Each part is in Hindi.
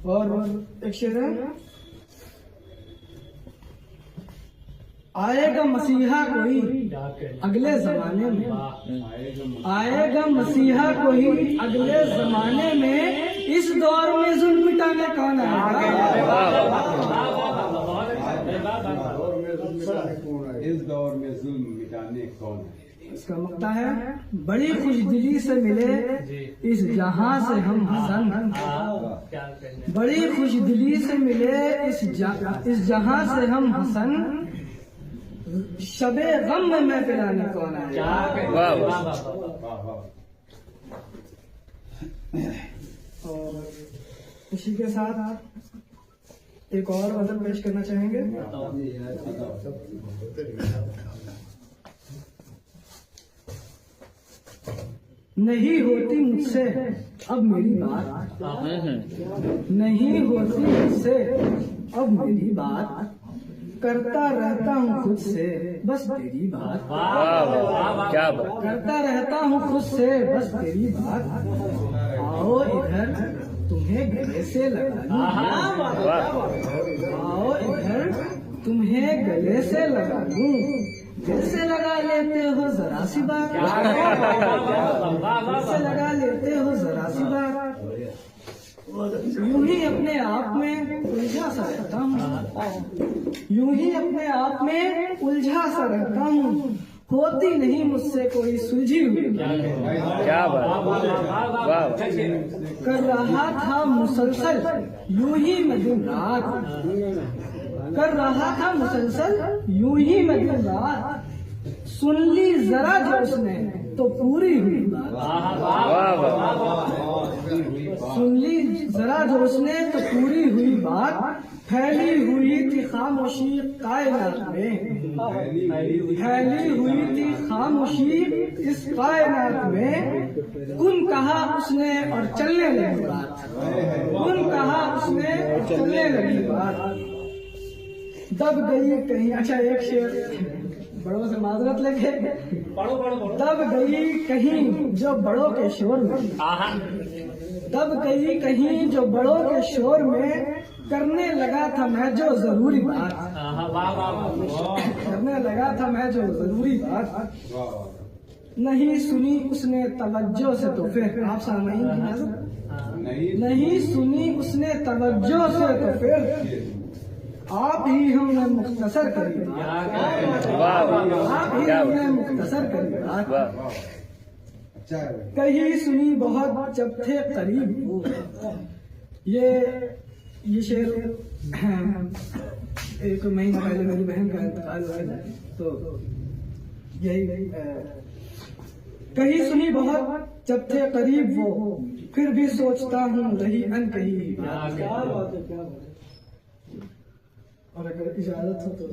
और एक शेर है, आएगा मसीहा कोई अगले जमाने में, आएगा मसीहा कोई अगले जमाने में, इस दौर में जुल्म मिटाने कौन आएगा? इस दौर में जुल्म मिटाने कौन है? इसका मक्ता है, बड़ी खुशदिली से मिले इस जहां से हम हसन, बड़ी खुशदिली से मिले इस जहां से हम हसन, शबे गम में महफिलाने कौन आएगा? और इसी के साथ एक और गजल पेश करना चाहेंगे। नहीं होती मुझसे अब मेरी बात, नहीं होती मुझसे अब मेरी बात, करता रहता हूँ खुद से बस तेरी बात, क्या बात, करता रहता हूँ खुद से बस तेरी बात, आओ इधर तुम्हें गले से लगा लूं, आओ इधर तुम्हें गले से लगा लूं, जैसे लगा लेते हो जरा सी बात, जैसे लगा लेते हो जरा सी बात, यूं ही अपने आप में उलझा सा रहता हूँ, यूं ही अपने आप में उलझा सा रहता हूँ, होती नहीं मुझसे कोई सुलझी हुई, क्या बात, कर रहा था मुसलसल यूं ही मैं दिन रात, कर रहा था मुसलसल यूं ही मैं दिन रात, सुन ली जरा जो उसने तो पूरी हुई बात, सुन ली जरा जो उसने तो पूरी हुई बात, फैली हुई थी खामोशी कायनात में, फैली हुई थी खामोशी इस कायनात में, कुन कहा उसने और चलने लगी बात, कुन कहा उसने और चलने लगी बात, दब गई कहीं। अच्छा एक शेर बड़ों से माजरत लेके, दब गई कहीं जो बड़ों के शोर में, दब गई कहीं जो बड़ों के शोर में, करने लगा था मैं जो जरूरी बात, करने लगा था मैं जो जरूरी बात, नहीं सुनी उसने तवज्जो से तो फिर आप सामईन की नजर, नहीं सुनी उसने तवज्जो से तो फिर, आप ही हमने मुख्तसर करी, आप ही हमने मुख्तसर करी, कहीं सुनी बहुत जब थे करीब, ये शेर एक महीना पहले मेरी बहन का इंतकाल हुआ था, तो यही कहीं सुनी बहुत जब थे करीब वो, फिर भी सोचता हूँ रही अनकही, और अगर इजाजत हो तो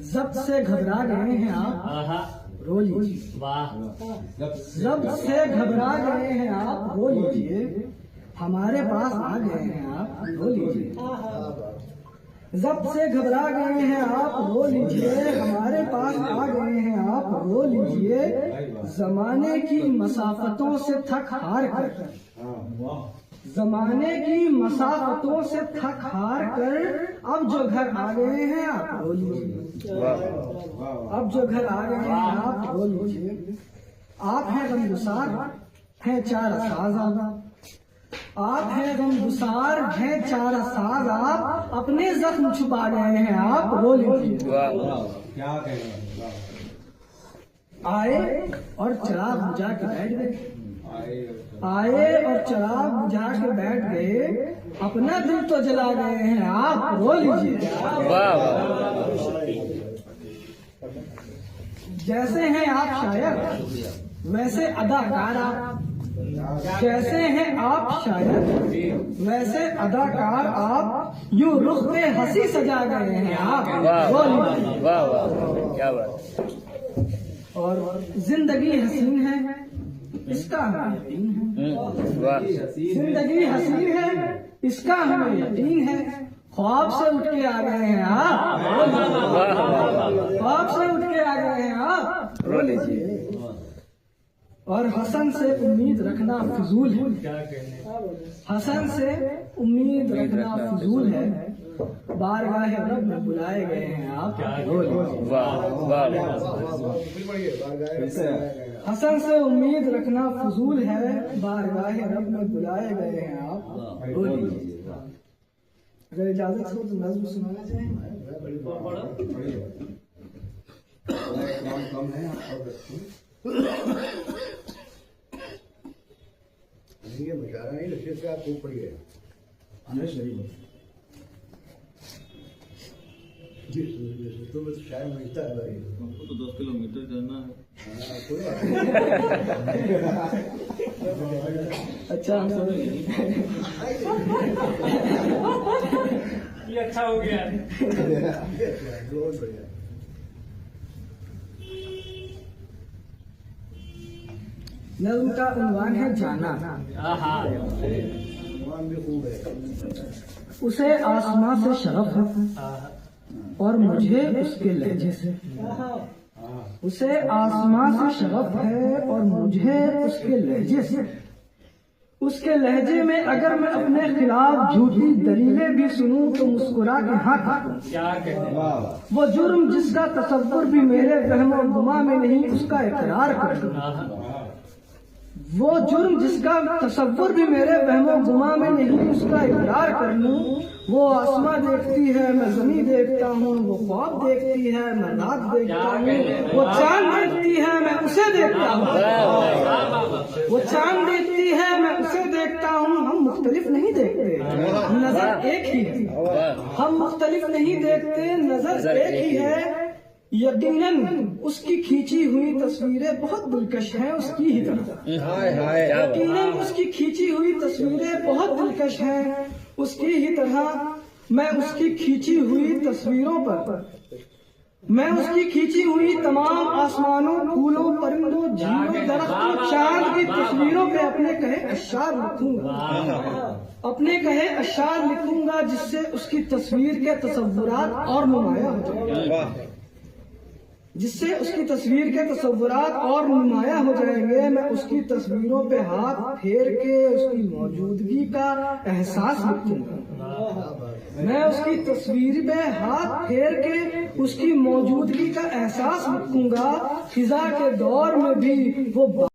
जब्त से घबरा गए हैं आप रो लीजिए, जब्त से घबरा गए हैं आप रो लीजिए, हमारे पास आ गए हैं आप रो लीजिए, जब्त से घबरा गए हैं आप रो लीजिए, हमारे पास आ गए हैं आप रो लीजिए, जमाने की मसाफतों से थक हार कर, जमाने की मसाफतों से थक हार कर, अब जो घर आ गए हैं आप रो लीजिए, अब जो घर आ गए हैं आप रो लीजिए, आप हैं गमगुसार हैं चार साज, आप हैं गमगुसार हैं चार साज, आप अपने जख्म छुपा गए हैं आप रो लीजिए, आए और चिराग बुझा के बैठ गए, आए और चिराग बुझा के बैठ गए, अपना दिल तो जला गए हैं आप रो लीजिए, जैसे हैं आप शायर वैसे अदाकार आप, जैसे हैं आप शायर वैसे अदाकार आप, यूं रुख पे हंसी सजा गए हैं आप रो लीजिए, क्या बात, और जिंदगी हसीन है इसका हमें यकीन है, जिंदगी हसीन है इसका हमें यकीन है, ख्वाब से उठ के आ गए हैं आप, ख्वाब से उठ के आ गए हैं आप रो लीजिए। और हसन से उम्मीद रखना फजूल है। हसन से उम्मीद रखना फजूल है, बारगाह रब में बुलाए गए हैं आप। वाह वाह हसन से उम्मीद रखना फजूल है, बारगाह रब में बुलाए गए हैं आप। बोलिए, अगर इजाजत हो तो नज़्म सुनाना चाहेंगे। कम है ये मशारा नहीं नशे से आप खूब पड़ गए। तो बस शायद मिलता है भाई, हमको तो 10 किलोमीटर करना है। हाँ, कोई बात नहीं। अच्छा, ये अच्छा हो गया। बहुत बढ़िया। नज़्म का उन्वान है जाना। भगवान भी खूब है। उसे आसमां से शरफ है और मुझे उसके लहजे से। उसे आसमां से शरफ है और मुझे उसके लहजे से। उसके लहजे में अगर मैं अपने खिलाफ झूठी दलीलें भी सुनूं तो मुस्कुरा के हाँ क्या कहते वाह वो जुर्म जिसका तसव्वुर भी मेरे वहम और गुमा में नहीं, उसका इकरार कर दूं। वो जुर्म जिसका तसव्वुर भी मेरे वहमो गुमा में नहीं, उसका इकरार कर लूं। वो आसमां देखती है, मैं ज़मीं देखता हूँ। वो ख्वाब देखती है, मैं रात देखता हूँ। वो चांद देखती है, मैं उसे देखता हूँ। वो चांद देखती है, मैं उसे देखता हूँ। हम मुख्तलिफ नहीं देखते, नजर एक ही है। हम मुख्तलिफ नहीं देखते, नजर एक ही है। यकीनन उसकी खींची हुई तस्वीरें बहुत दिलकश हैं, उसकी ही तरह। यकीनन उसकी खींची हुई तस्वीरें बहुत दिलकश हैं, उसकी ही तरह। मैं उसकी खींची हुई तस्वीरों पर, मैं उसकी खींची हुई तमाम आसमानों, फूलों, परिंदों, झीलों, दरख्तों, चांद की तस्वीरों पे अपने कहे अशार लिखूंगा। अपने कहे अशार लिखूंगा जिससे उसकी तस्वीर के तसव्वुरात और नुमाया हो जाएंगे। जिससे उसकी तस्वीर के तसव्वुरात और नुमाया हो जाएंगे। मैं उसकी तस्वीरों पे हाथ फेर के उसकी मौजूदगी का एहसास लिखूंगा। मैं उसकी तस्वीर पे हाथ फेर के उसकी मौजूदगी का एहसास लिखूंगा। फिजा के दौर में भी वो